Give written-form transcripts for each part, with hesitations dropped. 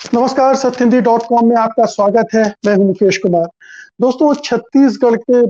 नमस्कार, सत्यहिंदी.com में आपका स्वागत है। मैं हूं मुकेश कुमार। दोस्तों, छत्तीसगढ़ के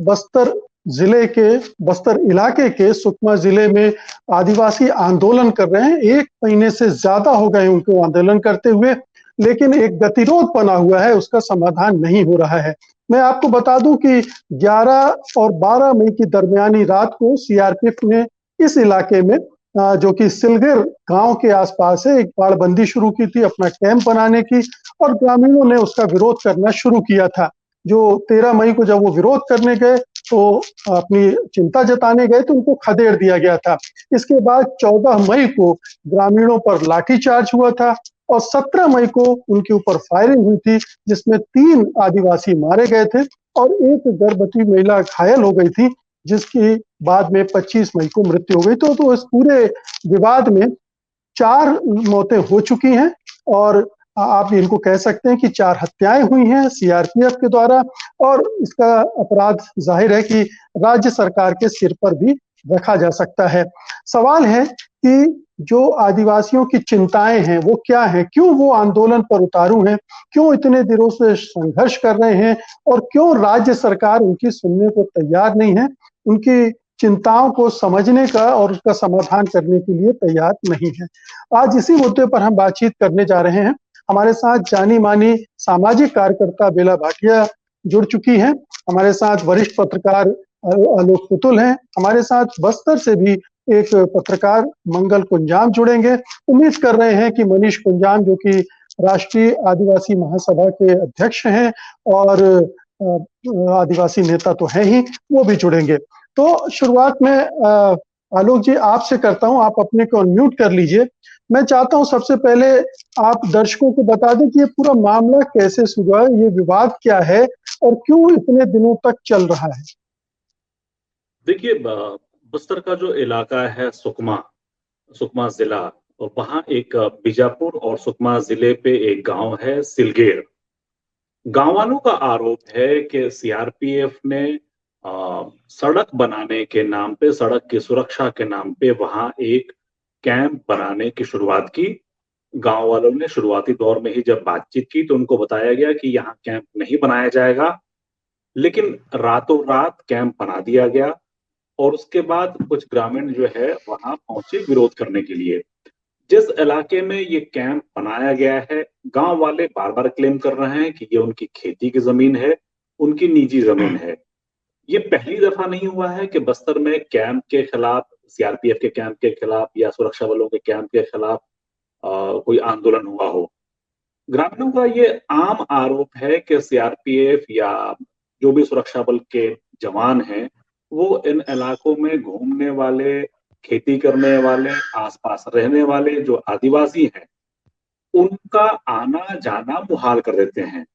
बस्तर इलाके के सुकमा जिले में आदिवासी आंदोलन कर रहे हैं। 1 महीने से ज़्यादा हो गए उनको आंदोलन करते हुए, लेकिन एक गतिरोध बना हुआ है, उसका समाधान नहीं हो रहा है। मैं आपको बता दूं कि 11 और 12 मई की दरमियानी रात को सीआरपीएफ ने इस इलाके में जो कि सिलगर गांव के आसपास है, एक बाड़बंदी शुरू की थी अपना कैंप बनाने की, और ग्रामीणों ने उसका विरोध करना शुरू किया था। जो 13 मई को जब वो विरोध करने गए तो अपनी चिंता जताने गए तो उनको खदेड़ दिया गया था। इसके बाद 14 मई को ग्रामीणों पर लाठीचार्ज हुआ था और 17 मई को उनके ऊपर फायरिंग हुई थी, जिसमें 3 आदिवासी मारे गए थे और एक गर्भवती महिला घायल हो गई थी, जिसकी बाद में 25 मई को मृत्यु हो गई। तो इस पूरे विवाद में 4 मौतें हो चुकी हैं और आप इनको कह सकते हैं कि 4 हत्याएं हुई हैं सीआरपीएफ के द्वारा, और इसका अपराध जाहिर है कि राज्य सरकार के सिर पर भी रखा जा सकता है। सवाल है कि जो आदिवासियों की चिंताएं हैं वो क्या हैं? क्यों वो आंदोलन पर उतारू हैं? क्यों इतने दिनों से संघर्ष कर रहे हैं और क्यों राज्य सरकार उनकी सुनने को तैयार नहीं है? उनकी चिंताओं को समझने का और उसका समाधान करने के लिए तैयार नहीं है। आज इसी मुद्दे पर हम बातचीत करने जा रहे हैं। हमारे साथ जानी-मानी सामाजिक कार्यकर्ता बेला भाटिया जुड़ चुकी हैं। हमारे साथ वरिष्ठ पत्रकार आलोक पुतुल हैं। हमारे साथ बस्तर से भी एक पत्रकार मंगल कुंजाम जुड़ेंगे। उम्मीद कर रहे हैं कि मनीष कुंजाम, जो कि राष्ट्रीय आदिवासी महासभा के अध्यक्ष हैं और आदिवासी नेता तो हैं ही, वो भी जुड़ेंगे। तो शुरुआत में आलोक जी आपसे करता हूं, आप अपने को अनम्यूट कर लीजिए। मैं चाहता हूं सबसे पहले आप दर्शकों को बता दें कि ये पूरा मामला कैसे शुरू हुआ, ये विवाद क्या है और क्यों इतने दिनों तक चल रहा है? देखिए, बस्तर का जो इलाका है सुकमा सुकमा जिला, और वहाँ एक बीजापुर और सुकमा जिले पे एक गांव है सिलगेर। गांव वालों का आरोप है कि सीआरपीएफ ने सड़क बनाने के नाम पे, सड़क की सुरक्षा के नाम पे वहां एक कैंप बनाने की शुरुआत की। गांव वालों ने शुरुआती दौर में ही जब बातचीत की तो उनको बताया गया कि यहाँ कैंप नहीं बनाया जाएगा, लेकिन रातों रात कैंप बना दिया गया। और उसके बाद कुछ ग्रामीण जो है वहां पहुंचे विरोध करने के लिए। जिस इलाके में ये कैंप बनाया गया है, गांव वाले बार बार क्लेम कर रहे हैं कि ये उनकी खेती की जमीन है, उनकी निजी जमीन है। ये पहली दफा नहीं हुआ है कि बस्तर में कैंप के खिलाफ, सीआरपीएफ के कैंप के खिलाफ या सुरक्षा बलों के कैंप के खिलाफ कोई आंदोलन हुआ हो। ग्रामीणों का ये आम आरोप है कि सीआरपीएफ या जो भी सुरक्षा बल के जवान हैं, वो इन इलाकों में घूमने वाले, खेती करने वाले, आसपास रहने वाले जो आदिवासी हैं, उनका आना जाना मुहाल कर देते हैं।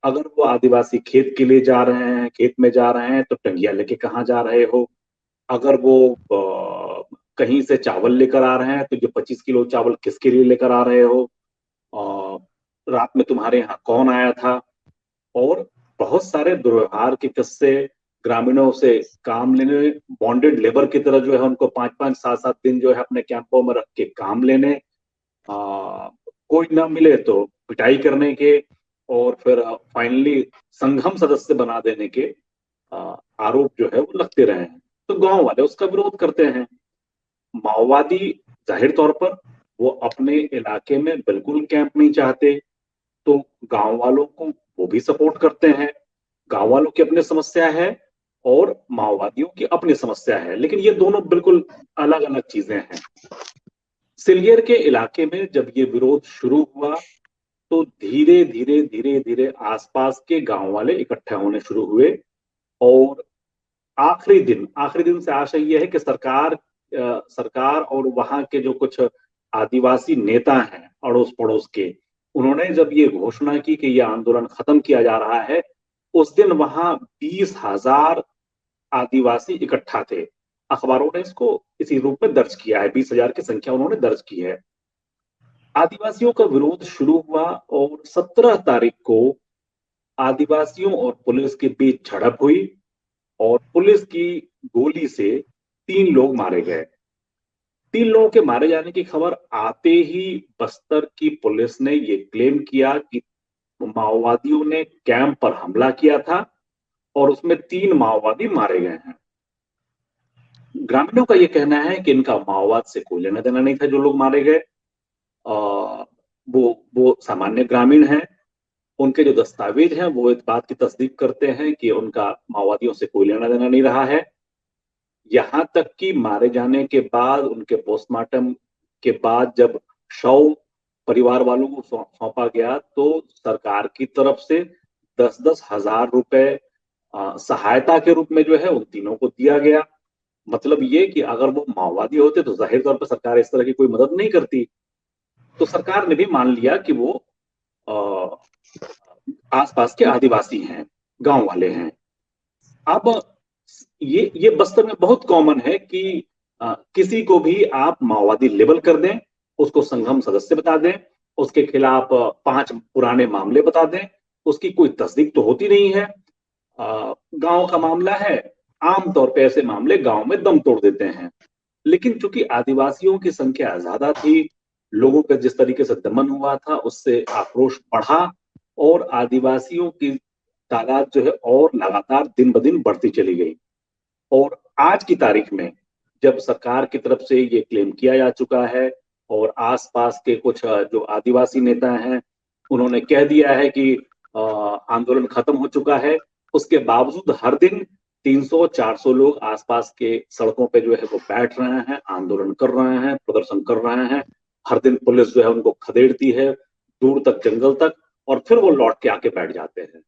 अगर वो आदिवासी खेत के लिए जा रहे हैं, खेत में जा रहे हैं, तो टंगिया लेके कहाँ जा रहे हो। अगर वो कहीं से चावल लेकर आ रहे हैं तो ये 25 किलो चावल किसके लिए लेकर आ रहे हो, रात में तुम्हारे यहाँ कौन आया था। और बहुत सारे दुर्व्यवहार के किस्से, ग्रामीणों से काम लेने, बॉन्डेड लेबर की तरह जो है उनको 5-5, 7-7 दिन जो है अपने कैंपों में रख के काम लेने, कोई ना मिले तो पिटाई करने के, और फिर फाइनली संघम सदस्य बना देने के आरोप जो है वो लगते रहे हैं। तो गांव वाले उसका विरोध करते हैं। माओवादी जाहिर तौर पर वो अपने इलाके में बिल्कुल कैंप नहीं चाहते, तो गांव वालों को वो भी सपोर्ट करते हैं। गांव वालों की अपनी समस्या है और माओवादियों की अपनी समस्या है, लेकिन ये दोनों बिल्कुल अलग अलग चीजें हैं। सिलगेर के इलाके में जब ये विरोध शुरू हुआ तो धीरे धीरे धीरे धीरे आसपास के गांव वाले इकट्ठे होने शुरू हुए। और आखिरी दिन से आशा यह है कि सरकार और वहां के जो कुछ आदिवासी नेता हैं अड़ोस पड़ोस के, उन्होंने जब ये घोषणा की कि यह आंदोलन खत्म किया जा रहा है, उस दिन वहां 20,000 आदिवासी इकट्ठा थे। अखबारों ने इसको इसी रूप में दर्ज किया है, 20,000 की संख्या उन्होंने दर्ज की है। आदिवासियों का विरोध शुरू हुआ और 17 तारीख को आदिवासियों और पुलिस के बीच झड़प हुई और पुलिस की गोली से 3 लोग मारे गए। 3 लोगों के मारे जाने की खबर आते ही बस्तर की पुलिस ने ये क्लेम किया कि माओवादियों ने कैंप पर हमला किया था और उसमें 3 माओवादी मारे गए हैं। ग्रामीणों का ये कहना है कि इनका माओवाद से कोई लेना देना नहीं था, जो लोग मारे गए। वो सामान्य ग्रामीण हैं। उनके जो दस्तावेज हैं वो इस बात की तस्दीक करते हैं कि उनका माओवादियों से कोई लेना देना नहीं रहा है। यहां तक कि मारे जाने के बाद, उनके पोस्टमार्टम के बाद जब शव परिवार वालों को सौंपा गया, तो सरकार की तरफ से 10-10 हजार रुपए सहायता के रूप में जो है उन तीनों को दिया गया। मतलब ये कि अगर वो माओवादी होते तो जाहिर तौर पर सरकार इस तरह की कोई मदद नहीं करती। तो सरकार ने भी मान लिया कि वो आसपास के आदिवासी हैं, गांव वाले हैं। अब ये बस्तर में बहुत कॉमन है कि किसी को भी आप माओवादी लेबल कर दें, उसको संगम सदस्य बता दें, उसके खिलाफ 5 पुराने मामले बता दें, उसकी कोई तस्दीक तो होती नहीं है। गांव का मामला है, आमतौर पे ऐसे मामले गांव में दम तोड़ देते हैं। लेकिन चूंकि आदिवासियों की संख्या ज्यादा थी, लोगों का जिस तरीके से दमन हुआ था उससे आक्रोश बढ़ा और आदिवासियों की तादाद जो है और लगातार दिन ब दिन बढ़ती चली गई। और आज की तारीख में जब सरकार की तरफ से ये क्लेम किया जा चुका है और आसपास के कुछ जो आदिवासी नेता हैं उन्होंने कह दिया है कि आंदोलन खत्म हो चुका है, उसके बावजूद हर दिन 300-400 लोग आसपास के सड़कों पे जो है वो बैठ रहे हैं, आंदोलन कर रहे हैं, प्रदर्शन कर रहे हैं। हर दिन पुलिस जो है उनको खदेड़ती है दूर तक, जंगल तक, और फिर वो लौट के आके बैठ जाते हैं।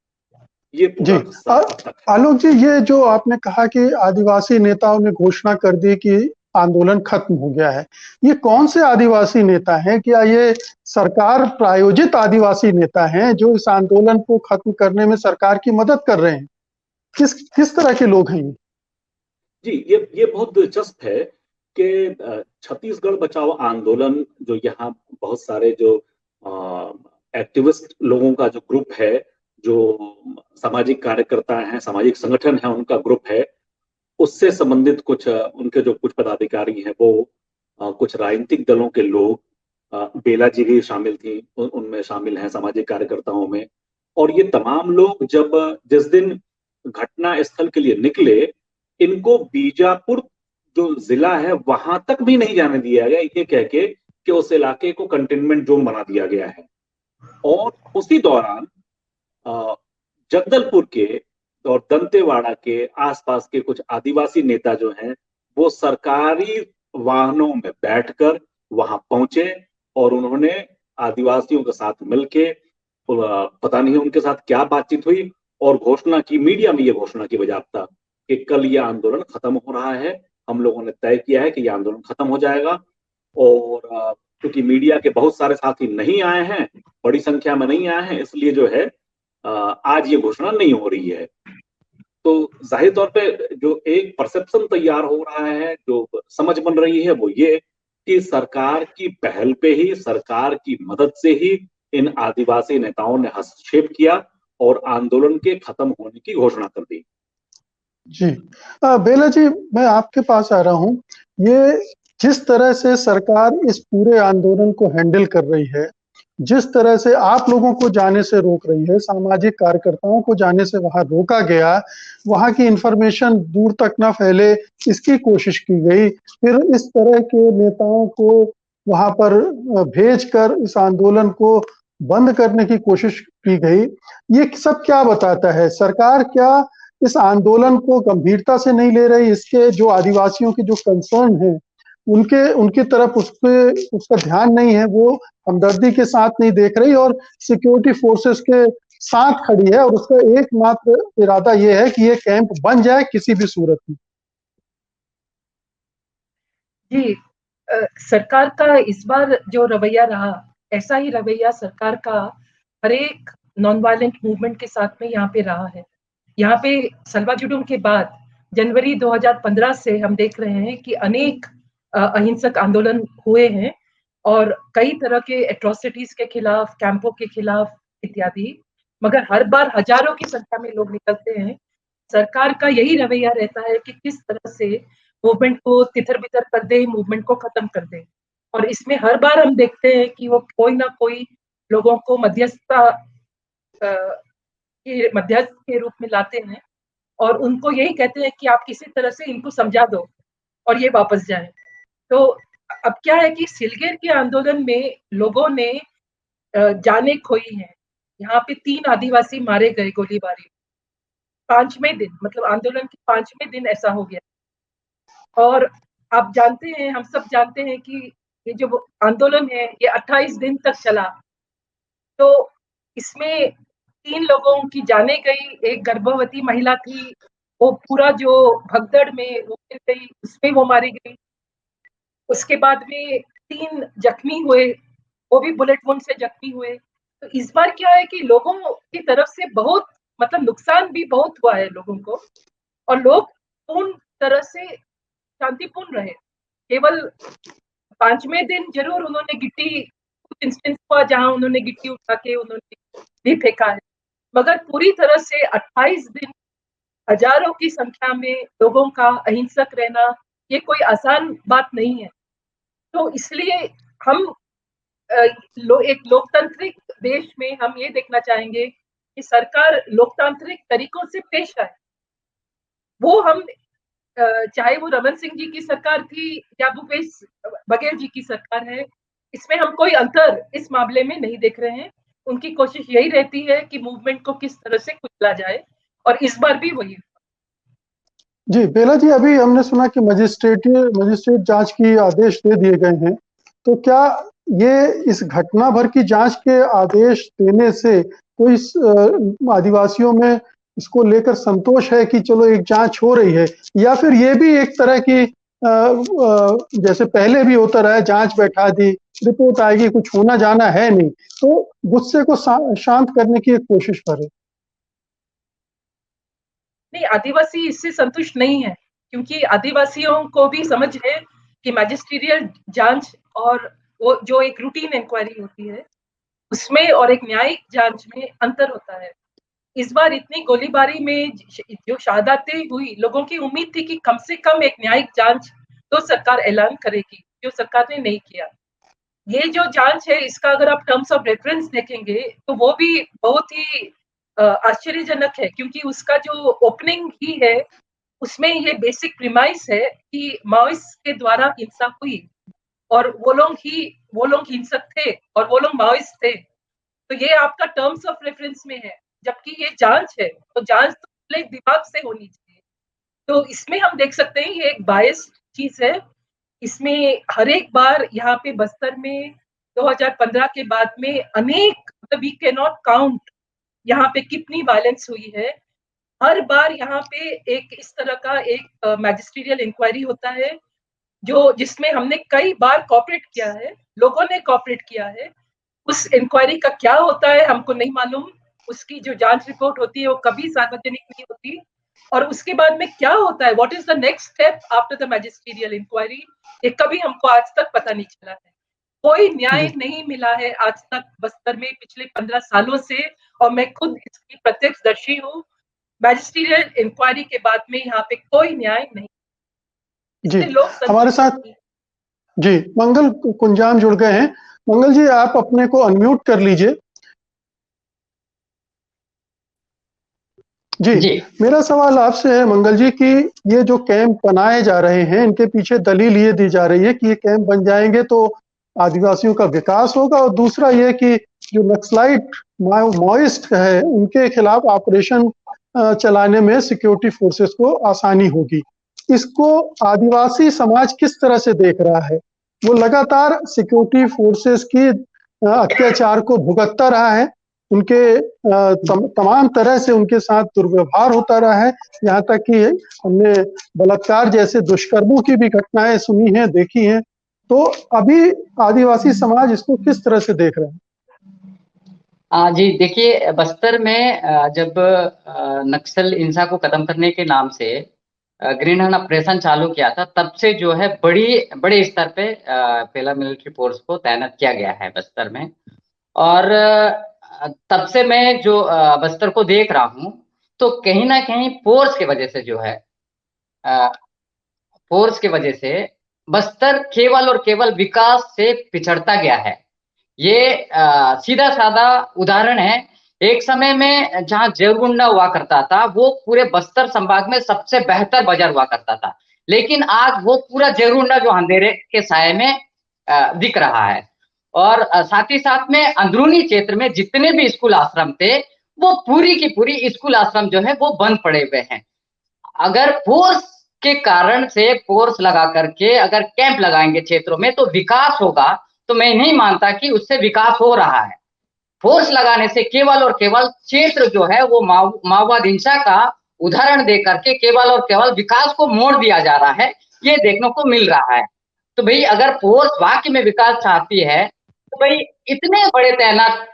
ये जी। पूरा किस्सा अब तक है। आलोक जी, ये जो आपने कहा कि आदिवासी नेताओं ने घोषणा कर दी कि आंदोलन खत्म हो गया है, ये कौन से आदिवासी नेता हैं? क्या ये सरकार प्रायोजित आदिवासी नेता हैं जो इस आंदोलन को खत्म करने में सरकार की मदद कर रहे हैं? किस किस तरह के लोग हैं ये? जी, ये बहुत दिलचस्प है कि छत्तीसगढ़ बचाओ आंदोलन, जो यहाँ बहुत सारे जो एक्टिविस्ट लोगों का जो ग्रुप है, जो सामाजिक कार्यकर्ता हैं, सामाजिक संगठन है, उनका ग्रुप है, उससे संबंधित कुछ उनके जो कुछ पदाधिकारी हैं वो कुछ राजनीतिक दलों के लोग, बेला जी भी शामिल थी, उनमें शामिल हैं सामाजिक कार्यकर्ताओं में। और ये तमाम लोग जब जिस दिन घटना स्थल के लिए निकले, इनको बीजापुर जो जिला है वहां तक भी नहीं जाने दिया गया, ये कह के कि उस इलाके को कंटेनमेंट जोन बना दिया गया है। और उसी दौरान जगदलपुर के और दंतेवाड़ा के आसपास के कुछ आदिवासी नेता जो हैं वो सरकारी वाहनों में बैठकर वहां पहुंचे और उन्होंने आदिवासियों के साथ मिलके, पता नहीं उनके साथ क्या बातचीत हुई, और घोषणा की, मीडिया में ये घोषणा की बजाता कि कल ये आंदोलन खत्म हो रहा है, हम लोगों ने तय किया है कि ये आंदोलन खत्म हो जाएगा। और क्योंकि मीडिया के बहुत सारे साथी नहीं आए हैं, बड़ी संख्या में नहीं आए हैं, इसलिए जो है आज ये घोषणा नहीं हो रही है। तो जाहिर तौर पे जो एक परसेप्शन तैयार हो रहा है, जो समझ बन रही है, वो ये कि सरकार की पहल पे ही, सरकार की मदद से ही इन आदिवासी नेताओं ने हस्तक्षेप किया और आंदोलन के खत्म होने की घोषणा कर दी। जी। बेला जी, मैं आपके पास आ रहा हूँ। ये जिस तरह से सरकार इस पूरे आंदोलन को हैंडल कर रही है, जिस तरह से आप लोगों को जाने से रोक रही है, सामाजिक कार्यकर्ताओं को जाने से वहां रोका गया, वहां की इंफॉर्मेशन दूर तक ना फैले, इसकी कोशिश की गई, फिर इस तरह के नेताओं को वहां पर भेजकर इस आंदोलन को बंद करने की कोशिश की गई। ये सब क्या बताता है? सरकार क्या इस आंदोलन को गंभीरता से नहीं ले रही? इसके जो आदिवासियों के जो कंसर्न हैं उनके उनकी तरफ उसका ध्यान नहीं है, वो हमदर्दी के साथ नहीं देख रही और सिक्योरिटी फोर्सेस के साथ खड़ी है और उसका एकमात्र इरादा ये है कि ये कैंप बन जाए किसी भी सूरत में। जी, सरकार का इस बार जो रवैया रहा, ऐसा ही रवैया सरकार का हर एक नॉन वायलेंट मूवमेंट के साथ में यहाँ पे रहा है। यहाँ पे सल्वाजुडूम के बाद जनवरी 2015 से हम देख रहे हैं कि अनेक अहिंसक आंदोलन हुए हैं और कई तरह के एट्रोसिटीज के खिलाफ, कैंपों के खिलाफ इत्यादि, मगर हर बार हजारों की संख्या में लोग निकलते हैं। सरकार का यही रवैया रहता है कि किस तरह से मूवमेंट को तितर बितर कर दे, मूवमेंट को खत्म कर दे। और इसमें हर बार हम देखते हैं कि वो कोई ना कोई लोगों को मध्यस्थ के रूप में लाते हैं और उनको यही कहते हैं कि आप किसी तरह से इनको समझा दो और ये वापस जाए। तो अब क्या है कि सिलगेर के आंदोलन में लोगों ने जानें खोई हैं। यहाँ पे 3 आदिवासी मारे गए गोलीबारी। 5वें दिन, मतलब आंदोलन के 5वें दिन ऐसा हो गया। और आप जानते हैं, हम सब जानते हैं कि ये जो आंदोलन है ये 28 दिन तक चला। तो इसमें 3 लोगों की जानें गई, एक गर्भवती महिला थी, वो पूरा जो भगदड़ में वो गिर गई, उसमें वो मारी गई। उसके बाद में 3 जख्मी हुए, वो भी बुलेट वुंड से जख्मी हुए। तो इस बार क्या है कि लोगों की तरफ से बहुत, मतलब नुकसान भी बहुत हुआ है लोगों को, और लोग पूर्ण तरह से शांतिपूर्ण रहे। केवल 5वें दिन जरूर उन्होंने गिट्टी, कुछ इंस्टेंस हुआ जहां उन्होंने गिट्टी उठा के उन्होंने भी फेंका है, मगर पूरी तरह से 28 दिन हजारों की संख्या में लोगों का अहिंसक रहना, ये कोई आसान बात नहीं है। तो इसलिए हम एक लोकतांत्रिक देश में हम ये देखना चाहेंगे कि सरकार लोकतांत्रिक तरीकों से पेश आए। वो हम चाहे वो रमन सिंह जी की सरकार थी या भूपेश बघेल जी की सरकार है, इसमें हम कोई अंतर इस मामले में नहीं देख रहे हैं। उनकी कोशिश यही रहती है कि मूवमेंट को किस तरह से कुचला जाए, और इस बार भी वही। जी बेला जी, अभी हमने सुना कि मजिस्ट्रेट जांच की आदेश दे दिए गए हैं, तो क्या ये इस घटना भर की जांच के आदेश देने से कोई आदिवासियों में इसको लेकर संतोष है कि चलो एक जांच हो रही है, या फिर ये भी एक तरह की जैसे पहले भी होता रहा, जांच बैठा दी, रिपोर्ट आएगी, कुछ होना जाना है नहीं, तो गुस्से को शांत करने की एक कोशिश करे? नहीं, आदिवासी इससे संतुष्ट नहीं है, क्योंकि आदिवासियों को भी समझ है कि मैजिस्ट्रियल जांच और वो जो एक रूटीन इंक्वायरी होती है उसमें और एक न्यायिक जांच में अंतर होता है। इस बार इतनी गोलीबारी में जो शहादतें हुई, लोगों की उम्मीद थी कि कम से कम एक न्यायिक जांच तो सरकार ऐलान करेगी, जो सरकार ने नहीं किया। ये जो जांच है, इसका अगर आप टर्म्स ऑफ रेफरेंस देखेंगे तो वो भी बहुत ही आश्चर्यजनक है, क्योंकि उसका जो ओपनिंग ही है उसमें ये बेसिक प्रीमाइस है कि माओइस्ट के द्वारा हिंसा हुई और वो लोग हिंसक थे और वो लोग माओइस्ट थे। तो ये आपका टर्म्स ऑफ रेफरेंस में है, जबकि ये जांच है, तो जांच तो खुले दिमाग से होनी चाहिए। तो इसमें हम देख सकते हैं ये एक बायस्ड चीज है। इसमें हर एक बार यहाँ पे बस्तर में 2015 के बाद में अनेक, वी कैन नॉट काउंट यहाँ पे कितनी वायलेंस हुई है। हर बार यहाँ पे एक इस तरह का एक मैजिस्ट्रियल इंक्वायरी होता है, जो जिसमें हमने कई बार कॉपरेट किया है, लोगों ने कॉपरेट किया है। उस इंक्वायरी का क्या होता है हमको नहीं मालूम, उसकी जो जांच रिपोर्ट होती है वो कभी सार्वजनिक नहीं होती, और उसके बाद में क्या होता है, what is the next step after the magisterial inquiry, ये कभी हमको आज तक पता नहीं चला है। कोई न्याय नहीं मिला है आज तक बस्तर में पिछले 15 सालों से, और मैं खुद इसकी प्रत्यक्षदर्शी हूँ। मैजिस्ट्रियल इंक्वायरी के बाद में यहाँ पे कोई न्याय नहीं। जी, इससे लोग हमारे साथ जी मंगल कुंजाम जुड़ गए हैं। मंगल जी, आप अपने को अनम्यूट कर लीजिए। जी, मेरा सवाल आपसे है मंगल जी कि ये जो कैंप बनाए जा रहे हैं, इनके पीछे दलील ये दी जा रही है कि ये कैंप बन जाएंगे तो आदिवासियों का विकास होगा, और दूसरा ये कि जो नक्सलाइट माओइस्ट है उनके खिलाफ ऑपरेशन चलाने में सिक्योरिटी फोर्सेस को आसानी होगी। इसको आदिवासी समाज किस तरह से देख रहा है? वो लगातार सिक्योरिटी फोर्सेस की अत्याचार को भुगतता रहा है, उनके तमाम तरह से उनके साथ दुर्व्यवहार होता रहा है, यहाँ तक कि हमने बलात्कार जैसे दुष्कर्मों की भी घटनाएं सुनी हैं, देखी हैं। तो अभी आदिवासी समाज इसको किस तरह से देख रहे हैं? जी देखिए, बस्तर में जब नक्सल हिंसा को खत्म करने के नाम से ग्रीन हंट ऑपरेशन चालू किया था, तब से जो है बड़े स्तर पे पहला मिलिट्री फोर्स को तैनात किया गया है बस्तर में। और तब से मैं जो बस्तर को देख रहा हूँ, तो कहीं ना कहीं फोर्स की वजह से जो है फोर्स की वजह से बस्तर केवल और केवल विकास से पिछड़ता गया है। ये सीधा साधा उदाहरण है। एक समय में जहां जयगुंडा हुआ करता था वो पूरे बस्तर संभाग में सबसे बेहतर बाजार हुआ करता था, लेकिन आज वो पूरा जयगुंडा जो अंधेरे के साये में दिख रहा है। और साथ ही साथ में अंदरूनी क्षेत्र में जितने भी स्कूल आश्रम थे वो पूरी की पूरी स्कूल आश्रम जो है वो बंद पड़े हुए हैं। अगर फोर्स के कारण से फोर्स लगा करके अगर कैंप लगाएंगे क्षेत्रों में तो विकास होगा, तो मैं नहीं मानता कि उससे विकास हो रहा है। फोर्स लगाने से केवल और केवल क्षेत्र जो है वो माओवाद हिंसा का उदाहरण दे करके केवल और केवल विकास को मोड़ दिया जा रहा है, ये देखने को मिल रहा है। तो भाई अगर फोर्स वाकई में विकास चाहती है तो भाई इतने बड़े तैनात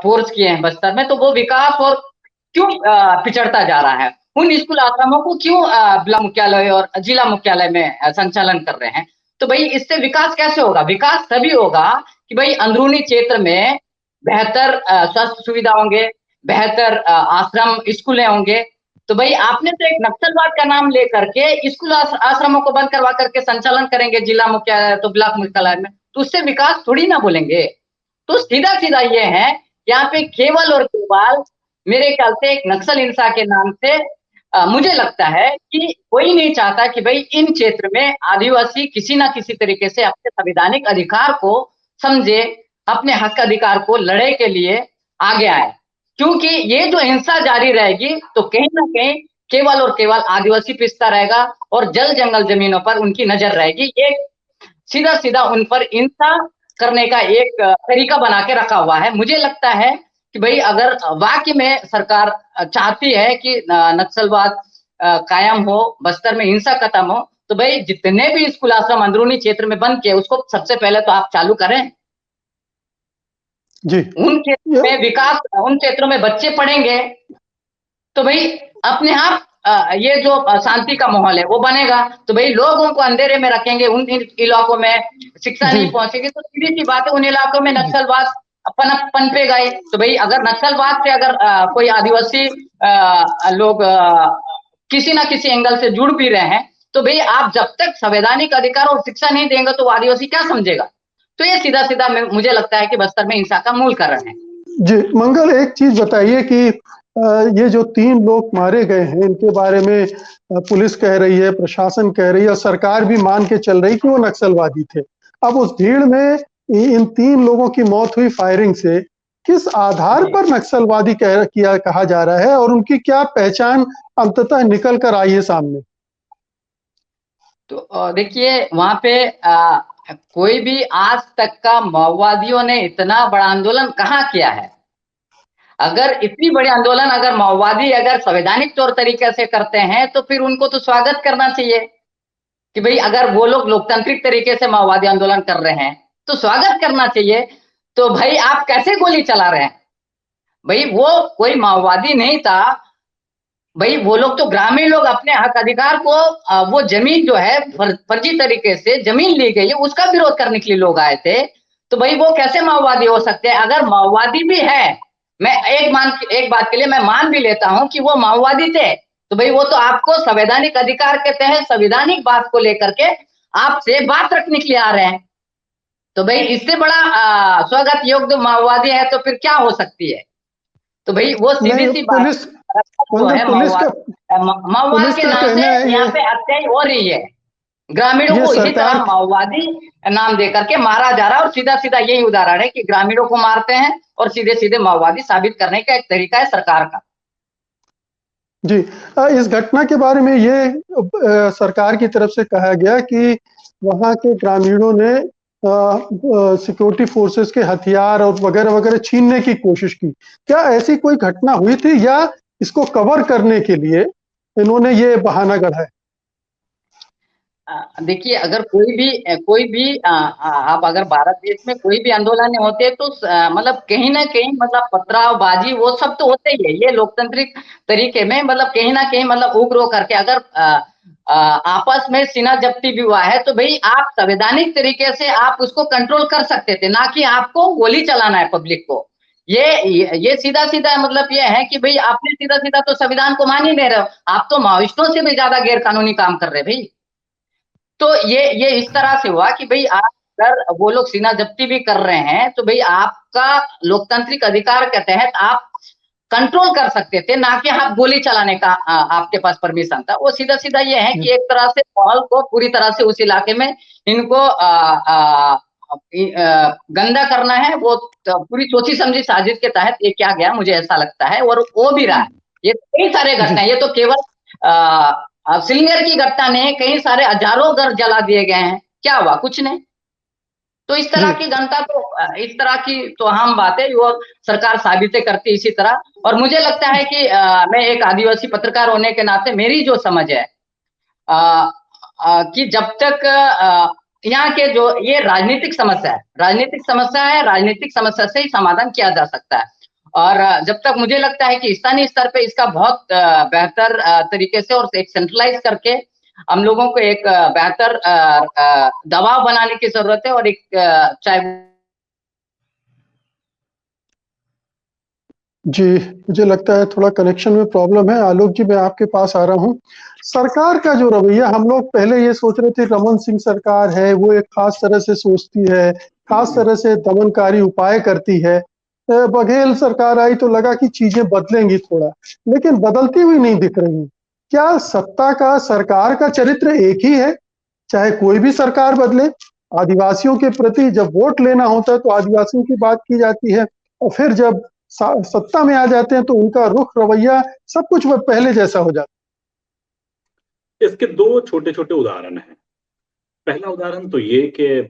फोर्स किए हैं बस्तर में, तो वो विकास और क्यों पिछड़ता जा रहा है? उन स्कूल आश्रमों को क्यों जिला मुख्यालय और जिला मुख्यालय में संचालन कर रहे हैं? तो भाई इससे विकास कैसे होगा? विकास तभी होगा कि भाई अंदरूनी क्षेत्र में बेहतर स्वास्थ्य सुविधा होंगे, बेहतर आश्रम स्कूलें होंगे। तो भाई आपने तो एक नक्सलवाद का नाम लेकर के स्कूल आश्रमों को बंद करवा करके संचालन करेंगे जिला मुख्यालय तो ब्लॉक मुख्यालय में, तो उससे विकास थोड़ी ना बोलेंगे। तो सीधा सीधा ये है, यहाँ पे केवल और केवल मेरे ख्याल से एक नक्सल हिंसा के नाम से मुझे लगता है कि कोई नहीं चाहता कि भाई इन क्षेत्र में आदिवासी किसी ना किसी तरीके से अपने संवैधानिक अधिकार को समझे, अपने हक अधिकार को लड़े के लिए आगे आए। क्योंकि ये जो हिंसा जारी रहेगी तो कहीं ना कहीं केवल और केवल आदिवासी पिसता रहेगा और जल जंगल जमीनों पर उनकी नजर रहेगी। ये सीधा सीधा उन पर हिंसा करने का एक तरीका बना के रखा हुआ है। मुझे लगता है कि भाई अगर वाकई में सरकार चाहती है कि नक्सलवाद कायम हो, बस्तर में हिंसा खत्म हो, तो भाई जितने भी स्कूल आश्रम अंदरूनी क्षेत्र में बंद किए उसको सबसे पहले तो आप चालू करें जी। उन क्षेत्रों में विकास, उन क्षेत्रों में बच्चे पढ़ेंगे तो भाई अपने आप ये जो शांति का माहौल है वो बनेगा। तो भाई लोगों को अंधेरे में रखेंगे, उन इलाकों में शिक्षा नहीं पहुंचेगी तो सीधी सी बात है उन इलाकों में नक्सलवाद पनपेगा ही। तो भाई अगर नक्सलवाद से अगर कोई आदिवासी लोग किसी ना किसी एंगल से जुड़ भी रहे हैं तो भाई आप जब तक संवैधानिक अधिकार और शिक्षा नहीं देंगे तो वो आदिवासी क्या समझेगा? तो ये सीधा सीधा मुझे लगता है कि बस्तर में हिंसा का मूल कारण है। जी मंगल, एक चीज बताइए कि ये जो 3 लोग मारे गए हैं इनके बारे में पुलिस कह रही है, प्रशासन कह रही है और सरकार भी मान के चल रही कि वो नक्सलवादी थे। अब उस भीड़ में इन 3 लोगों की मौत हुई फायरिंग से, किस आधार पर नक्सलवादी कहा जा रहा है और उनकी क्या पहचान अंततः निकल कर आई है सामने? तो देखिए वहां पे कोई भी आज तक का माओवादियों ने इतना बड़ा आंदोलन कहाँ किया है? अगर इतनी बड़ी आंदोलन अगर माओवादी अगर संवैधानिक तौर तरीके से करते हैं तो फिर उनको तो स्वागत करना चाहिए कि भाई अगर वो लोग लोकतांत्रिक तरीके से माओवादी आंदोलन कर रहे हैं तो स्वागत करना चाहिए। तो भाई आप कैसे गोली चला रहे हैं? भाई वो कोई माओवादी नहीं था, भाई वो लोग तो ग्रामीण लोग अपने हक अधिकार को वो जमीन जो है फर्जी तरीके से जमीन ली गई है उसका विरोध करने के लिए लोग आए थे। तो भाई वो कैसे माओवादी हो सकते हैं? अगर माओवादी भी है, मैं एक बात के लिए मैं मान भी लेता हूं कि वो माओवादी थे, तो भाई वो तो आपको संवैधानिक अधिकार के तहत संवैधानिक बात को लेकर के आपसे बात रखने के लिए आ रहे हैं। तो भाई इससे बड़ा स्वागत योग्य माओवादी है तो फिर क्या हो सकती है? तो भाई वो सीधी सी बात माओवाद के नाम से यहाँ पे हत्या हो रही है, ग्रामीणों को इसी तरह माओवादी नाम देकर के मारा जा रहा है। और सीधा सीधा यही उदाहरण है कि ग्रामीणों को मारते हैं और सीधे सीधे माओवादी साबित करने का एक तरीका है सरकार का। जी, इस घटना के बारे में ये सरकार की तरफ से कहा गया कि वहां के ग्रामीणों ने सिक्योरिटी फोर्सेस के हथियार और वगैरह वगैरह छीनने की कोशिश की। क्या ऐसी कोई घटना हुई थी या इसको कवर करने के लिए इन्होंने ये बहाना गढ़ा है? देखिए अगर कोई भी आप अगर भारत देश में कोई भी आंदोलन होते हैं तो मतलब कहीं ना कहीं मतलब पथरावबाजी वो सब तो होते ही है। ये लोकतांत्रिक तरीके में मतलब कहीं ना कहीं मतलब उग्र करके अगर आपस में सीना जब्ती भी हुआ है तो भाई आप संवैधानिक तरीके से आप उसको कंट्रोल कर सकते थे, ना कि आपको गोली चलाना है पब्लिक को। ये सीधा सीधा मतलब ये है कि भाई आपने सीधा सीधा तो संविधान को मान ही नहीं रहे हो, आप तो माओइस्टों से भी ज्यादा गैर कानूनी काम कर रहे भाई। तो ये इस तरह से हुआ कि भाई आप अगर वो लोग सीना जब्ती भी कर रहे हैं तो भाई आपका लोकतांत्रिक अधिकार के तहत आप कंट्रोल कर सकते थे, ना कि आप गोली चलाने का आपके पास परमिशन था। वो सीधा सीधा ये है कि एक तरह से माहौल को पूरी तरह से उस इलाके में इनको गंदा करना है। वो पूरी सोची समझी साजिश के तहत ये किया गया, मुझे ऐसा लगता है, और वो भी रहा है। ये कई सारे घटना, ये तो केवल सिलंगर की घटना नहीं, कई सारे हजारों घर जला दिए गए हैं। क्या हुआ? कुछ नहीं। तो इस तरह की जनता तो इस तरह की तो आम बात है, वो सरकार साबितें करती इसी तरह। और मुझे लगता है कि मैं एक आदिवासी पत्रकार होने के नाते मेरी जो समझ है कि जब तक यहाँ के जो ये राजनीतिक समस्या है, राजनीतिक समस्या से ही समाधान किया जा सकता है। और जब तक मुझे लगता है कि स्थानीय स्तर पे इसका बहुत बेहतर तरीके से और एक सेंट्रलाइज करके हम लोगों को एक बेहतर दबाव बनाने की जरूरत है। और एक चाहे जी, मुझे लगता है थोड़ा कनेक्शन में प्रॉब्लम है। आलोक जी, मैं आपके पास आ रहा हूँ। सरकार का जो रवैया, हम लोग पहले ये सोच रहे थे रमन सिंह सरकार है, वो एक खास तरह से सोचती है, खास तरह से दमनकारी उपाय करती है। बघेल सरकार आई तो लगा कि चीजें बदलेंगी थोड़ा, लेकिन बदलती हुई नहीं दिख रही। क्या सत्ता का, सरकार का चरित्र एक ही है, चाहे कोई भी सरकार बदले? आदिवासियों के प्रति जब वोट लेना होता है तो आदिवासियों की बात की जाती है, और फिर जब सत्ता में आ जाते हैं तो उनका रुख, रवैया, सब कुछ वो पहले जैसा हो जाता है। इसके दो छोटे छोटे उदाहरण हैं। पहला उदाहरण तो ये कि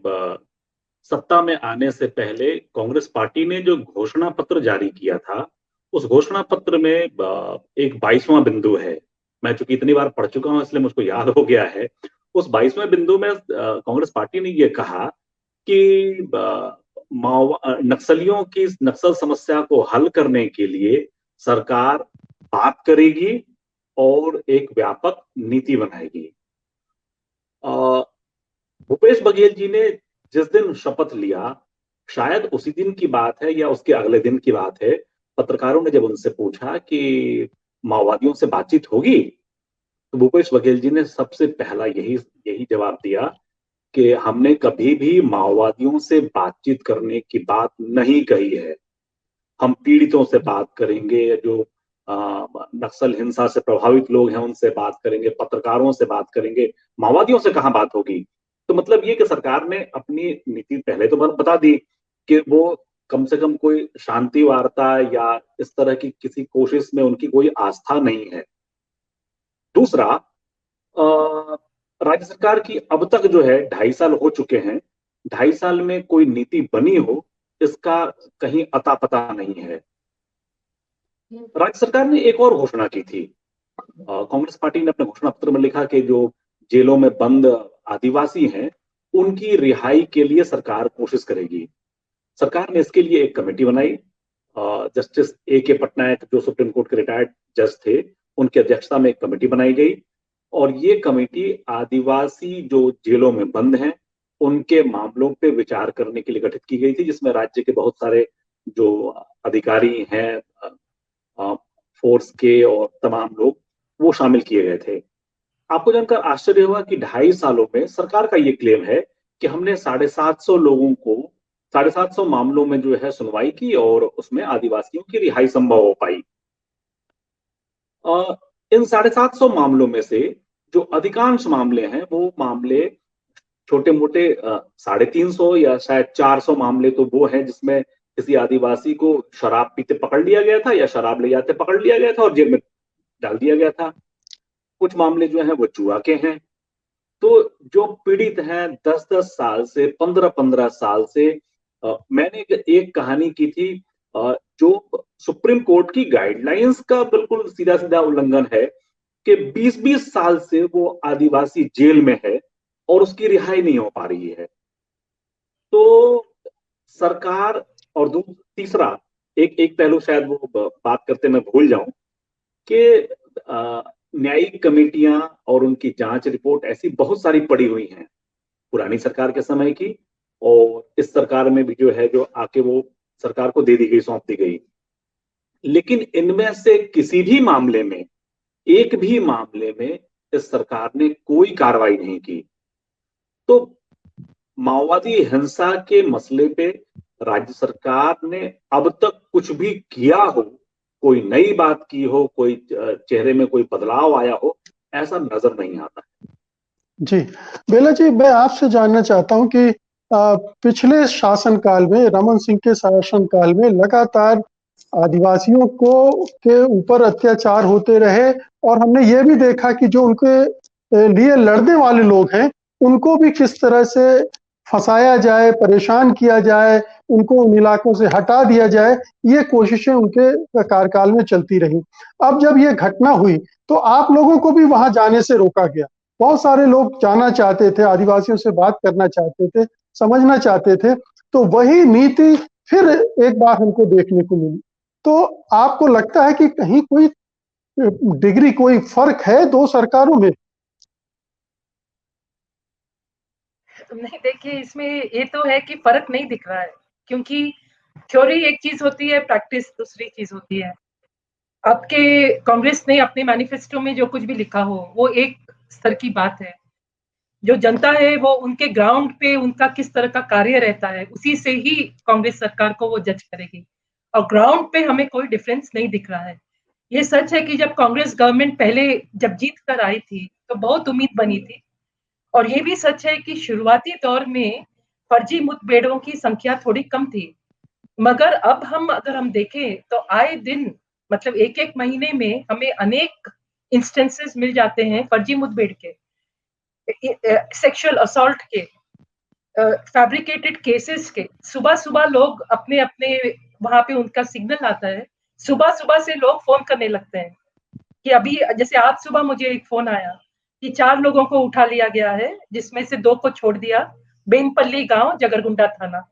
सत्ता में आने से पहले कांग्रेस पार्टी ने जो घोषणा पत्र जारी किया था, उस घोषणा पत्र में एक 22वां बिंदु है। मैं चूंकि इतनी बार पढ़ चुका हूं इसलिए मुझको याद हो गया है। उस 22वें बिंदु में कांग्रेस पार्टी ने ये कहा कि नक्सलियों की नक्सल समस्या को हल करने के लिए सरकार बात करेगी और एक व्यापक नीति बनाएगी। भूपेश बघेल जी ने जिस दिन शपथ लिया, शायद उसी दिन की बात है या उसके अगले दिन की बात है, पत्रकारों ने जब उनसे पूछा कि माओवादियों से बातचीत होगी, तो भूपेश बघेल जी ने सबसे पहला यही जवाब दिया कि हमने कभी भी माओवादियों से बातचीत करने की बात नहीं कही है। हम पीड़ितों से बात करेंगे, जो नक्सल हिंसा से प्रभावित लोग हैं उनसे बात करेंगे, पत्रकारों से बात करेंगे, माओवादियों से कहां बात होगी। तो मतलब ये कि सरकार ने अपनी नीति पहले तो बता दी कि वो कम से कम कोई शांति वार्ता या इस तरह की किसी कोशिश में उनकी कोई आस्था नहीं है। दूसरा, राज्य सरकार की अब तक जो है 2.5 साल हो चुके हैं, 2.5 साल में कोई नीति बनी हो इसका कहीं अता पता नहीं है। राज्य सरकार ने एक और घोषणा की थी। कांग्रेस पार्टी ने अपने घोषणा पत्र में लिखा कि जो जेलों में बंद आदिवासी हैं उनकी रिहाई के लिए सरकार कोशिश करेगी। सरकार ने इसके लिए एक कमेटी बनाई। Justice A.K. पटनायक जो सुप्रीम कोर्ट के रिटायर्ड जज थे, उनकी अध्यक्षता में एक कमेटी बनाई गई और ये कमेटी आदिवासी जो जेलों में बंद हैं उनके मामलों पे विचार करने के लिए गठित की गई थी, जिसमें राज्य के बहुत सारे जो अधिकारी हैं, फोर्स के और तमाम लोग, वो शामिल किए गए थे। आपको जानकर आश्चर्य हुआ कि 2.5 सालों में सरकार का ये क्लेम है कि हमने 750 लोगों को 750 मामलों में जो है सुनवाई की और उसमें आदिवासियों की रिहाई संभव हो पाई। इन 750 मामलों में से जो अधिकांश मामले हैं वो मामले छोटे मोटे 350 या शायद 400 मामले तो वो हैं जिसमें किसी आदिवासी को शराब पीते पकड़ लिया गया था या शराब ले जाते पकड़ लिया गया था और जेल में डाल दिया गया था। कुछ मामले जो हैं वो जुआ के हैं। तो जो पीड़ित हैं 10-10 साल से, 15-15 साल से, मैंने एक कहानी की थी जो सुप्रीम कोर्ट की गाइडलाइंस का बिल्कुल सीधा सीधा उल्लंघन है कि 20-20 साल से वो आदिवासी जेल में है और उसकी रिहाई नहीं हो पा रही है। तो सरकार और तीसरा एक पहलू शायद वो बात करते मैं भूल जाऊं कि न्यायिक कमेटियां और उनकी जांच रिपोर्ट ऐसी बहुत सारी पड़ी हुई हैं पुरानी सरकार के समय की, और इस सरकार में भी जो है जो आके वो सरकार को दे दी गई, सौंप दी गई। लेकिन इनमें से किसी भी मामले में, एक भी मामले में इस सरकार ने कोई कार्रवाई नहीं की। तो माओवादी हिंसा के मसले पे राज्य सरकार ने अब तक कुछ भी किया हो, कोई नई बात की हो, कोई चेहरे में कोई बदलाव आया हो, ऐसा नजर नहीं आता। जी, बेला जी, मैं आपसे जानना चाहता हूं कि पिछले शासनकाल में, रमन सिंह के शासनकाल में लगातार आदिवासियों को के ऊपर अत्याचार होते रहे और हमने ये भी देखा कि जो उनके लिए लड़ने वाले लोग हैं, उनको भी किस तरह से फंसाया जाए, परेशान किया जाए, उनको उन इलाकों से हटा दिया जाए, ये कोशिशें उनके कार्यकाल में चलती रही। अब जब ये घटना हुई, तो आप लोगों को भी वहां जाने से रोका गया। बहुत सारे लोग जाना चाहते थे, आदिवासियों से बात करना चाहते थे, समझना चाहते थे, तो वही नीति फिर एक बार हमको देखने को मिली। तो आपको लगता है कि कहीं कोई डिग्री, कोई फर्क है दो सरकारों में? नहीं, देखिए, इसमें ये तो है कि फर्क नहीं दिख रहा है, क्योंकि थ्योरी एक चीज होती है, प्रैक्टिस दूसरी चीज होती है। आपके कांग्रेस ने अपने मैनिफेस्टो में जो कुछ भी लिखा हो, वो एक स्तर की बात है। जो जनता है वो उनके ग्राउंड पे उनका किस तरह का कार्य रहता है, उसी से ही कांग्रेस सरकार को वो जज करेगी। और ग्राउंड पे हमें कोई डिफरेंस नहीं दिख रहा है। ये सच है कि जब कांग्रेस गवर्नमेंट पहले जब जीत कर आई थी, तो बहुत उम्मीद बनी थी। और ये भी सच है कि शुरुआती दौर में फर्जी मुठभेड़ों की संख्या थोड़ी कम थी। मगर अब अगर हम देखें तो आए दिन, मतलब एक एक महीने में हमें अनेक इंस्टेंसेस मिल जाते हैं फर्जी मुठभेड़ के, सेक्सुअल असॉल्ट के, फैब्रिकेटेड केसेस के। सुबह सुबह लोग अपने अपने वहां पे उनका सिग्नल आता है, सुबह सुबह से लोग फोन करने लगते हैं कि अभी, जैसे आज सुबह मुझे एक फोन आया कि 4 लोगों को उठा लिया गया है, जिसमें से 2 को छोड़ दिया, बेनपल्ली गांव, जगरगुंडा थाना।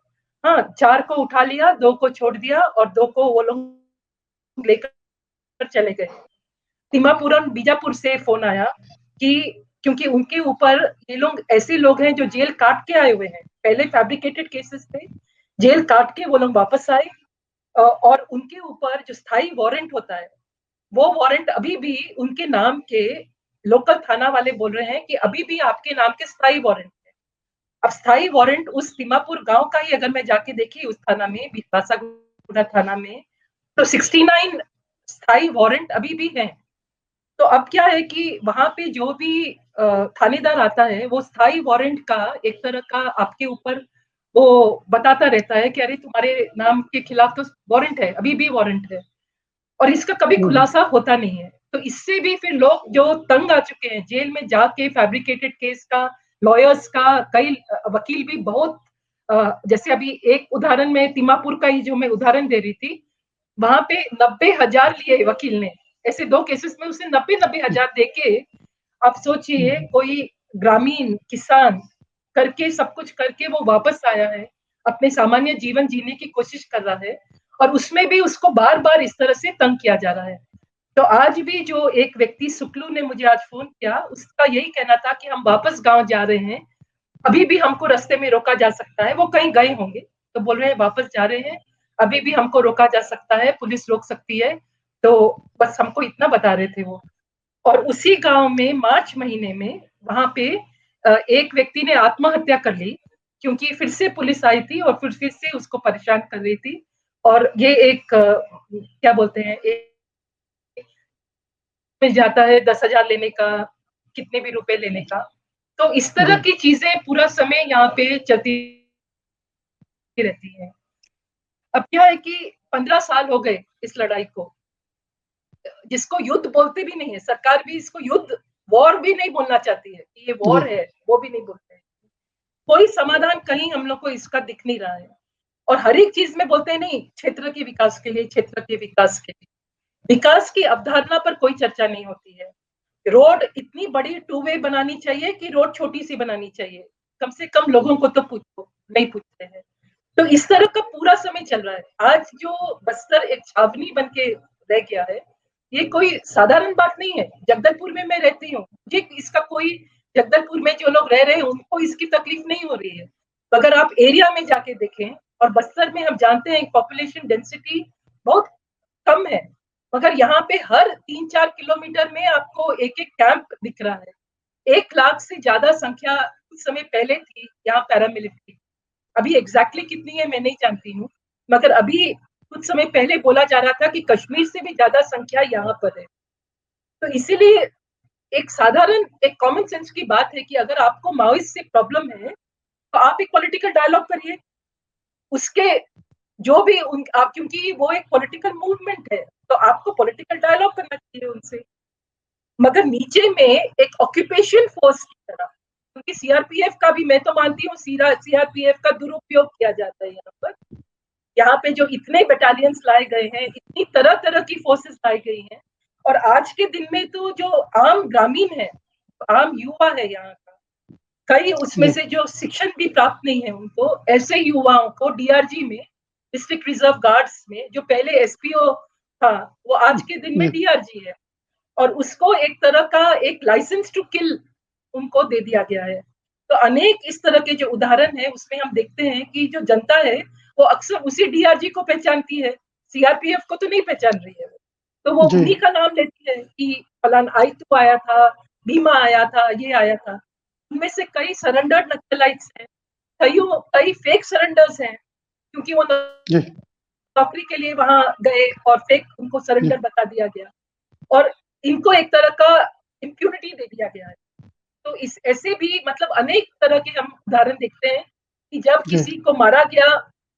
हाँ, 4 को उठा लिया, 2 को छोड़ दिया और 2 को वो लोग लेकर चले गए। तिमापुरम, बीजापुर से फोन आया कि क्योंकि उनके ऊपर, ये लोग ऐसे लोग हैं जो जेल काट के आए हुए हैं, पहले फैब्रिकेटेड केसेस थे, जेल काट के वो लोग वापस आए, और उनके ऊपर जो स्थायी वारंट होता है, वो वारंट अभी भी उनके नाम के, लोकल थाना वाले बोल रहे हैं कि अभी भी आपके नाम के स्थायी वारंट है। अब स्थायी वारंट उस तिमापुर गांव का ही अगर मैं जाके देखी उस थाना में, बासागुड़ा थाना में, तो 69 स्थायी वारंट अभी भी हैं। तो अब क्या है कि वहां पे जो भी थानेदार आता है, वो स्थायी वारंट का एक तरह का आपके ऊपर वो बताता रहता है कि अरे तुम्हारे नाम के खिलाफ तो वारंट है, अभी भी वारंट है, और इसका कभी खुलासा होता नहीं है। तो इससे भी फिर लोग जो तंग आ चुके हैं, जेल में जाके फैब्रिकेटेड केस का, लॉयर्स का, कई वकील भी बहुत, जैसे अभी एक उदाहरण में तिमापुर का ही जो मैं उदाहरण दे रही थी, वहां पे 90,000 लिए वकील ने, ऐसे 2 केसेस में उसे 90,000 देके, आप सोचिए, कोई ग्रामीण किसान करके सब कुछ करके वो वापस आया है, अपने सामान्य जीवन जीने की कोशिश कर रहा है, और उसमें भी उसको बार बार इस तरह से तंग किया जा रहा है। तो आज भी जो एक व्यक्ति सुक्लू ने मुझे आज फोन किया, उसका यही कहना था कि हम वापस गांव जा रहे हैं, अभी भी हमको रास्ते में रोका जा सकता है। वो कहीं गए होंगे, तो बोल रहे हैं वापस जा रहे हैं, अभी भी हमको रोका जा सकता है, पुलिस रोक सकती है। तो बस हमको इतना बता रहे थे वो। और उसी गांव में मार्च महीने में वहां पे एक व्यक्ति ने आत्महत्या कर ली, क्योंकि फिर से पुलिस आई थी और फिर से उसको परेशान कर रही थी। और ये एक क्या बोलते हैं, एक मिल जाता है 10,000 लेने का, कितने भी रुपए लेने का। तो इस तरह की चीजें पूरा समय यहाँ पे चलती रहती है। अब क्या है कि 15 साल हो गए इस लड़ाई को, जिसको युद्ध बोलते भी नहीं है, सरकार भी इसको युद्ध, वॉर भी नहीं बोलना चाहती है कि ये वॉर है, वो भी नहीं बोलते हैं। कोई समाधान कहीं हम लोग को इसका दिख नहीं रहा है। और हर एक चीज में बोलते हैं नहीं, क्षेत्र के विकास के लिए, क्षेत्र के विकास के लिए, विकास की अवधारणा पर कोई चर्चा नहीं होती है। रोड इतनी बड़ी 2 वे बनानी चाहिए कि रोड छोटी सी बनानी चाहिए, कम से कम लोगों को तो पूछो, नहीं पूछते हैं। तो इस तरह का पूरा समय चल रहा है। आज जो बस्तर एक छावनी बन के रह गया है, ये कोई साधारण बात नहीं है। जगदलपुर में मैं रहती हूँ, मुझे इसका कोई, जगदलपुर में जो लोग रह रहे हैं उनको इसकी तकलीफ नहीं हो रही है। तो अगर आप एरिया में जाके देखें, और बस्तर में हम जानते हैं पॉपुलेशन डेंसिटी बहुत कम है, मगर यहाँ पे हर 3-4 किलोमीटर में आपको एक एक कैंप दिख रहा है। 1 लाख से ज्यादा संख्या कुछ समय पहले थी यहाँ पैरामिलिट्री। अभी एग्जैक्टली कितनी है मैं नहीं जानती हूँ, मगर अभी कुछ समय पहले बोला जा रहा था कि कश्मीर से भी ज्यादा संख्या यहाँ पर है। तो इसीलिए एक साधारण एक कॉमन सेंस की बात है कि अगर आपको माओइस्ट से प्रॉब्लम है तो आप एक पॉलिटिकल डायलॉग करिए। उसके जो भी आप, क्योंकि वो एक पॉलिटिकल मूवमेंट है तो आपको पॉलिटिकल डायलॉग करना चाहिए उनसे। मगर नीचे में एक ऑक्यूपेशन फोर्स की तरह, क्योंकि सीआरपीएफ का भी मैं तो मानती हूँ सीआरपीएफ का दुरुपयोग किया जाता है यहाँ पर। यहाँ पे जो इतने बटालियंस लाए गए हैं, इतनी तरह तरह की फोर्सेस लाई गई हैं, और आज के दिन में तो जो आम ग्रामीण है, आम युवा है यहाँ का, कई उसमें से जो शिक्षण भी प्राप्त नहीं है उनको, ऐसे युवाओं को डीआरजी में, डिस्ट्रिक्ट रिजर्व गार्ड्स में, जो पहले एसपीओ था वो आज के दिन में डीआरजी है, और उसको एक तरह का एक लाइसेंस टू किल उनको दे दिया गया है। तो अनेक इस तरह के जो उदाहरण है उसमें हम देखते हैं कि जो जनता है वो अक्सर उसी डीआरजी को पहचानती है, सीआरपीएफ को तो नहीं पहचान रही है। तो वो उन्हीं का नाम लेती है कि फलाना आई2 आया था, भीमा आया था, ये आया था। उनमें से कई सरेंडर्ड नक्सलाइट्स हैं, कई फेक सरेंडर्स हैं, क्योंकि वो नौकरी के लिए वहां गए और फेक उनको सरेंडर बता दिया गया, और इनको एक तरह का इम्प्यूनिटी दे दिया गया है। तो इस ऐसे भी मतलब अनेक तरह के हम उदाहरण देखते हैं कि जब किसी को मारा गया,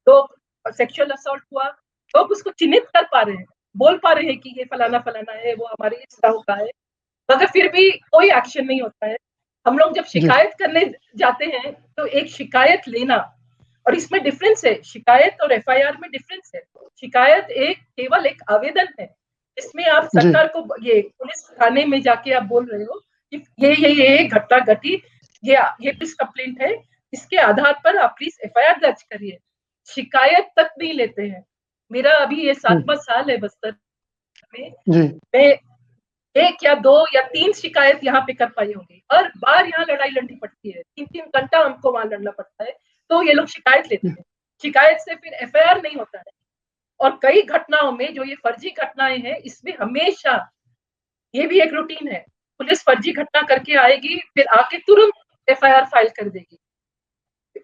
लोग सेक्सुअल असॉल्ट हुआ, लोग उसको चिन्हित कर पा रहे हैं, बोल पा रहे हैं कि ये फलाना फलाना है, वो हमारे इस गांव का है, मगर फिर भी कोई एक्शन नहीं होता है। हम लोग जब शिकायत करने जाते हैं तो एक शिकायत लेना, और इसमें डिफरेंस है, शिकायत और एफआईआर में डिफरेंस है। शिकायत केवल एक आवेदन है, इसमें आप सरकार को, ये पुलिस थाने में जाके आप बोल रहे हो कि ये घटना घटी, ये पुलिस कंप्लेंट है, इसके आधार पर आप प्लीज एफआईआर दर्ज करिए। शिकायत तक नहीं लेते हैं। मेरा अभी ये 7वां साल है बस्तर में, मैं 1 या 2 या 3 शिकायत यहाँ पे कर पाई होंगी। हर बार यहाँ लड़ाई लड़नी पड़ती है, 3-3 घंटा हमको वहां लड़ना पड़ता है, तो ये लोग शिकायत लेते हैं, शिकायत से फिर एफआईआर नहीं होता है। और कई घटनाओं में जो ये फर्जी घटनाएं हैं, इसमें हमेशा ये भी एक रूटीन है, पुलिस फर्जी घटना करके आएगी, फिर आके तुरंत एफआईआर फाइल कर देगी।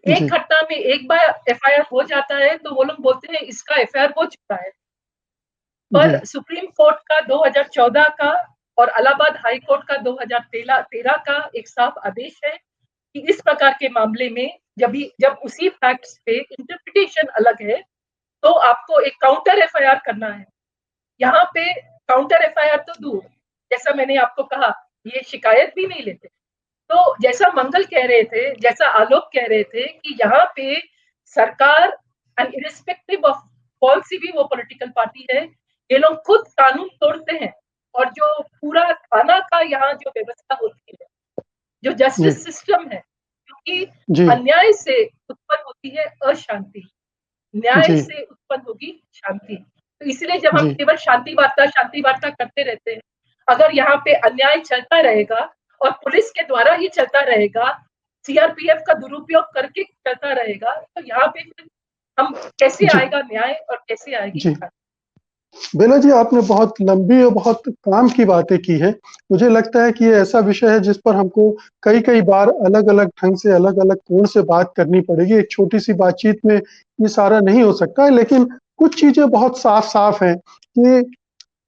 एक घटना में एक बार एफआईआर हो जाता है तो वो लोग बोलते हैं इसका एफआईआर हो चुका है, पर सुप्रीम कोर्ट का 2014 का और इलाहाबाद हाई कोर्ट का 2013 का एक साफ आदेश है कि इस प्रकार के मामले में जब उसी फैक्ट्स पे इंटरप्रिटेशन अलग है तो आपको एक काउंटर एफआईआर करना है। यहाँ पे काउंटर एफआईआर तो दूर, जैसा मैंने आपको कहा, ये शिकायत भी नहीं लेते। तो जैसा मंगल कह रहे थे, जैसा आलोक कह रहे थे कि यहाँ पे सरकार, एंड इरिस्पेक्टिव ऑफ कौन सी भी वो पॉलिटिकल पार्टी है, ये लोग खुद कानून तोड़ते हैं, और जो पूरा थाना का यहाँ जो व्यवस्था होती है, जो जस्टिस सिस्टम है, क्योंकि अन्याय से उत्पन्न होती है अशांति, न्याय से उत्पन्न होगी शांति। तो इसलिए जब हम केवल शांति वार्ता करते रहते हैं, अगर यहाँ पे अन्याय चलता रहेगा और पुलिस के द्वारा ही चलता रहेगा, सीआरपीएफ का दुरुपयोग करके चलता रहेगा, तो यहाँ पे हम कैसे आएगा न्याय और कैसे आएगी? बेला जी, आपने बहुत लंबी और बहुत काम की बातें की है। मुझे लगता है कि ये ऐसा विषय है जिस पर हमको कई बार अलग-अलग ढंग से, अलग-अलग कोण से बात करनी पड़ेगी। एक छोटी सी बातचीत में ये सारा नहीं हो सकता है, लेकिन कुछ चीजें बहुत साफ-साफ हैं कि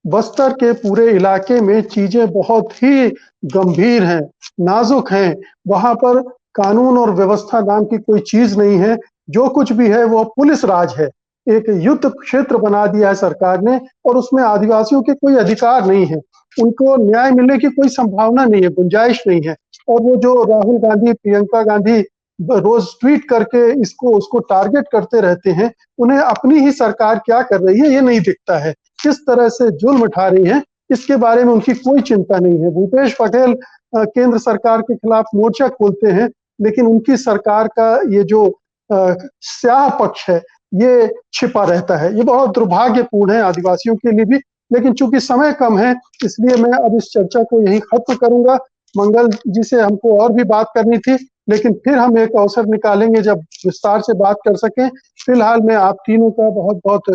बस्तर के पूरे इलाके में चीजें बहुत ही गंभीर हैं, नाजुक हैं। वहां पर कानून और व्यवस्था नाम की कोई चीज नहीं है। जो कुछ भी है वो पुलिस राज है। एक युद्ध क्षेत्र बना दिया है सरकार ने, और उसमें आदिवासियों के कोई अधिकार नहीं है, उनको न्याय मिलने की कोई संभावना नहीं है, गुंजाइश नहीं है। और वो जो राहुल गांधी, प्रियंका गांधी रोज ट्वीट करके उसको टारगेट करते रहते हैं, उन्हें अपनी ही सरकार क्या कर रही है ये नहीं दिखता है, किस तरह से जुल्म उठा रही है, इसके बारे में उनकी कोई चिंता नहीं है। भूपेश बघेल केंद्र सरकार के खिलाफ मोर्चा खोलते हैं, लेकिन उनकी सरकार का ये जो स्याह पक्ष है ये छिपा रहता है। ये बहुत दुर्भाग्यपूर्ण है आदिवासियों के लिए भी। लेकिन चूंकि समय कम है, इसलिए मैं अब इस चर्चा को यहीं खत्म करूंगा। मंगल जी से हमको और भी बात करनी थी, लेकिन फिर हम एक अवसर निकालेंगे जब विस्तार से बात कर सकें। फिलहाल मैं आप तीनों का बहुत बहुत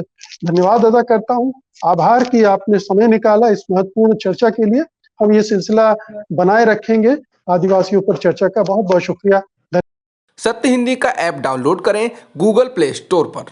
धन्यवाद अदा करता हूं। आभार कि आपने समय निकाला इस महत्वपूर्ण चर्चा के लिए। हम ये सिलसिला बनाए रखेंगे आदिवासियों पर चर्चा का। बहुत बहुत शुक्रिया। सत्य हिंदी का ऐप डाउनलोड करें गूगल प्ले स्टोर पर।